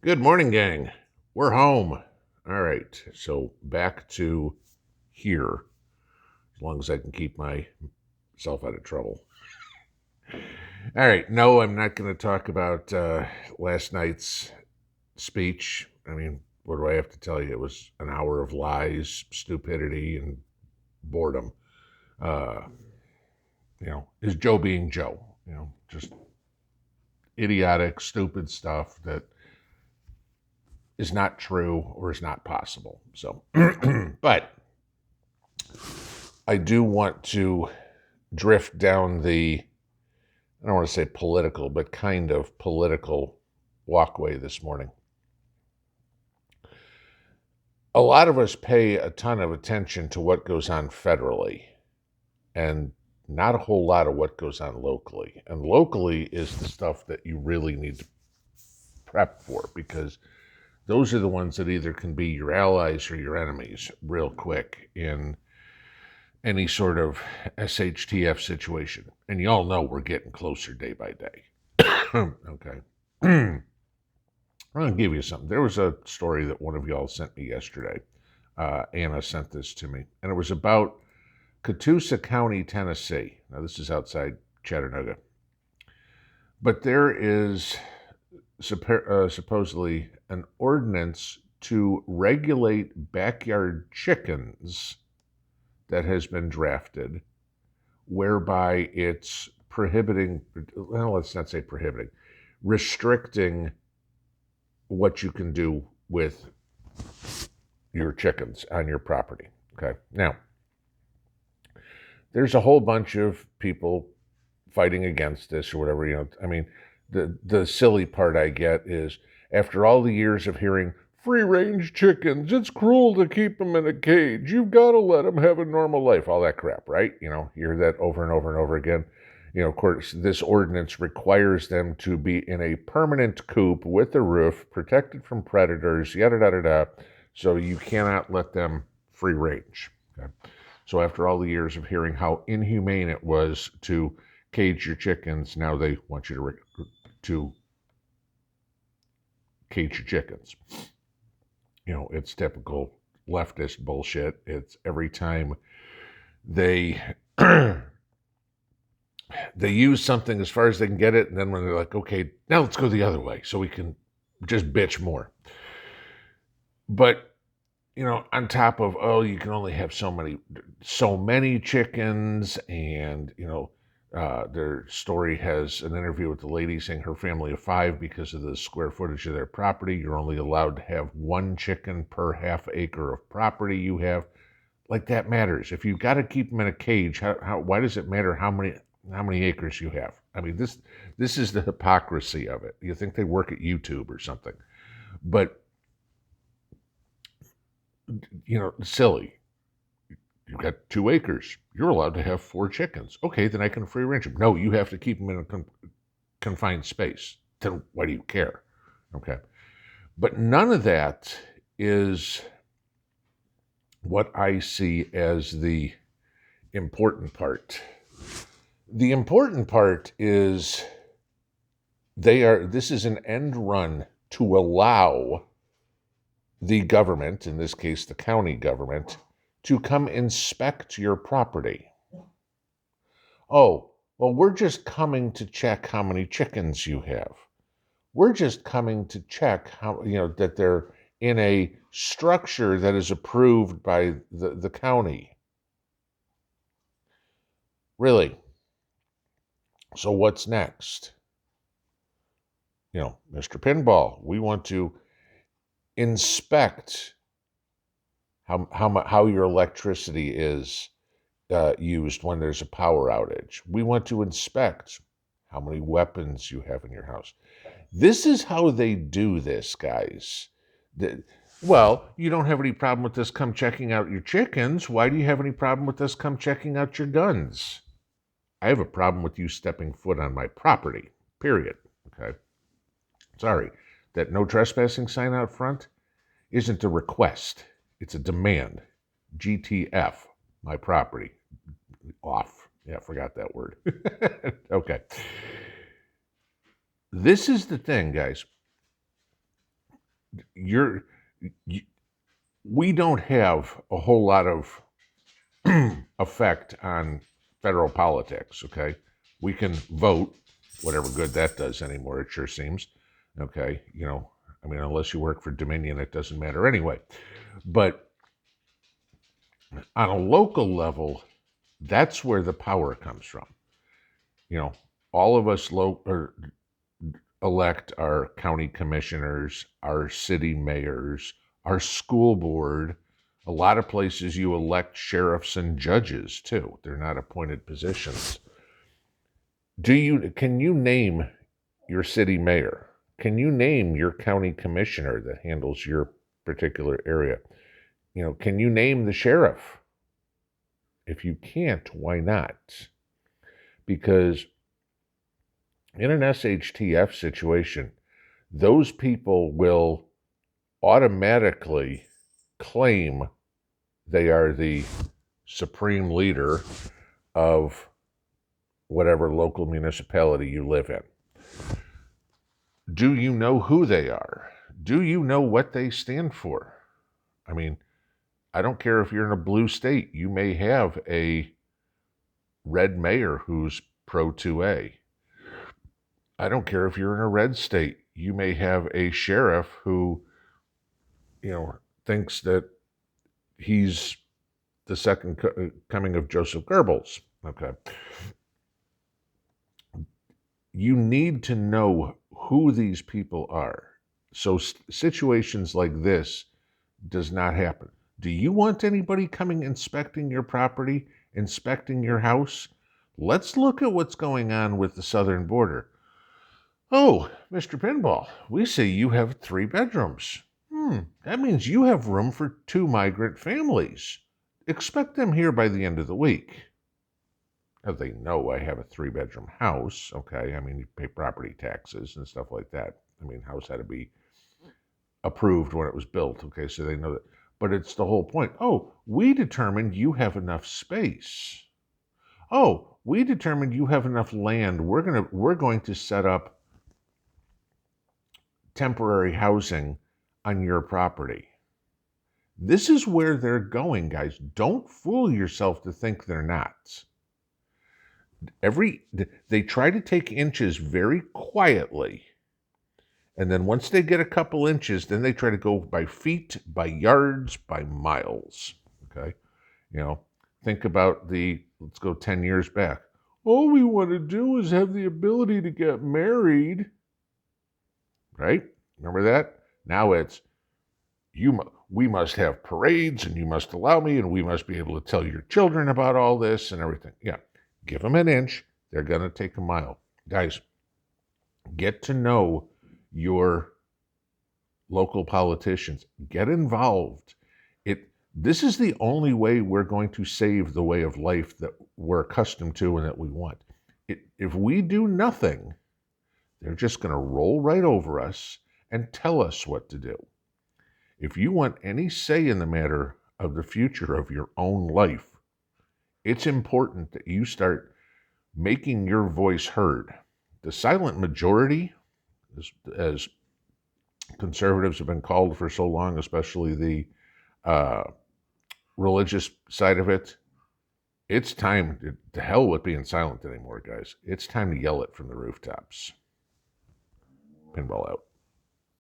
Good morning, gang. We're home. All right. So back to here, as long as I can keep myself out of trouble. All right. No, I'm not going to talk about last night's speech. I mean, what do I have to tell you? It was an hour of lies, stupidity, and boredom. Uh, is Joe being Joe? Just idiotic, stupid stuff that is not true or is not possible. So, but I do want to drift down I don't want to say political, but kind of political walkway this morning. A lot of us pay a ton of attention to what goes on federally and not a whole lot of what goes on locally. And locally is the stuff that you really need to prep for because those are the ones that either can be your allies or your enemies real quick in any sort of SHTF situation. And you all know we're getting closer day by day. Okay. I'm going to give you something. There was a story that one of y'all sent me yesterday. Anna sent this to me, and it was about Catoosa County, Tennessee. Now, this is outside Chattanooga. But there is supposedly an ordinance to regulate backyard chickens that has been drafted, whereby it's prohibiting, well, let's not say prohibiting, restricting what you can do with your chickens on your property. Okay. Now, there's a whole bunch of people fighting against this or whatever. I mean, the silly part I get is after all the years of hearing free range chickens, it's cruel to keep them in a cage. You've got to let them have a normal life. All that crap, right? You hear that over and over and over again. Of course, this ordinance requires them to be in a permanent coop with a roof, protected from predators, yada, yada, yada. So you cannot let them free range. Okay? So after all the years of hearing how inhumane it was to cage your chickens, now they want you to cage your chickens. It's typical leftist bullshit. It's every time they they use something as far as they can get it, and then when they're like, okay, now let's go the other way so we can just bitch more. But on top of, oh, you can only have so many chickens, and their story has an interview with the lady saying her family of 5, because of the square footage of their property, you're only allowed to have 1 chicken per half acre of property you have. Like, that matters. If you've got to keep them in a cage, why does it matter how many acres you have? I mean, this is the hypocrisy of it. You think they work at YouTube or something. But, silly. You've got 2 acres. You're allowed to have 4 chickens. Okay, then I can free range them. No, you have to keep them in a confined space. Then why do you care? Okay. But none of that is what I see as the important part. The important part is this is an end run to allow the government, in this case the county government, to come inspect your property. Oh, well, we're just coming to check how many chickens you have. We're just coming to check how, that they're in a structure that is approved by the county. Really? So what's next? Mr. Pinball, we want to inspect how your electricity is used when there's a power outage. We want to inspect how many weapons you have in your house. This is how they do this, guys. Well, you don't have any problem with us come checking out your chickens. Why do you have any problem with us come checking out your guns? I have a problem with you stepping foot on my property, period. Okay. Sorry. That no trespassing sign out front isn't a request. It's a demand. GTF, my property. Off. Yeah, I forgot that word. Okay. This is the thing, guys. you're you, we don't have a whole lot of effect on federal politics, okay? We can vote, whatever good that does anymore, it sure seems, okay? I mean, unless you work for Dominion, it doesn't matter anyway. But on a local level, that's where the power comes from. All of us elect our county commissioners, our city mayors, our school board. A lot of places you elect sheriffs and judges too. They're not appointed positions. Can you name your city mayor? Can you name your county commissioner that handles your particular area? Can you name the sheriff? If you can't, why not? Because in an SHTF situation, those people will automatically claim they are the supreme leader of whatever local municipality you live in. Do you know who they are? Do you know what they stand for? I mean, I don't care if you're in a blue state. You may have a red mayor who's pro 2A. I don't care if you're in a red state. You may have a sheriff who, thinks that he's the second coming of Joseph Goebbels. Okay. You need to know who these people are. So situations like this does not happen. Do you want anybody coming inspecting your property, inspecting your house? Let's look at what's going on with the southern border. Oh, Mr. Pinball, we see you have 3 bedrooms. That means you have room for 2 migrant families. Expect them here by the end of the week. Now, they know I have a 3-bedroom house, okay? I mean, you pay property taxes and stuff like that. I mean, house had to be approved when it was built, okay? So they know that. But it's the whole point. Oh, we determined you have enough space. Oh, we determined you have enough land. We're going to set up temporary housing on your property. This is where they're going, guys. Don't fool yourself to think they're not. They try to take inches very quietly, and then once they get a couple inches, then they try to go by feet, by yards, by miles. Okay, think about let's go 10 years back. All we want to do is have the ability to get married, right? Remember that? Now it's we must have parades, and you must allow me, and we must be able to tell your children about all this and everything. Yeah. Give them an inch, they're going to take a mile. Guys, get to know your local politicians. Get involved. This is the only way we're going to save the way of life that we're accustomed to and that we want. If we do nothing, they're just going to roll right over us and tell us what to do. If you want any say in the matter of the future of your own life, it's important that you start making your voice heard. The silent majority, as conservatives have been called for so long, especially the religious side of it, it's time to hell with being silent anymore, guys. It's time to yell it from the rooftops. Pinball out.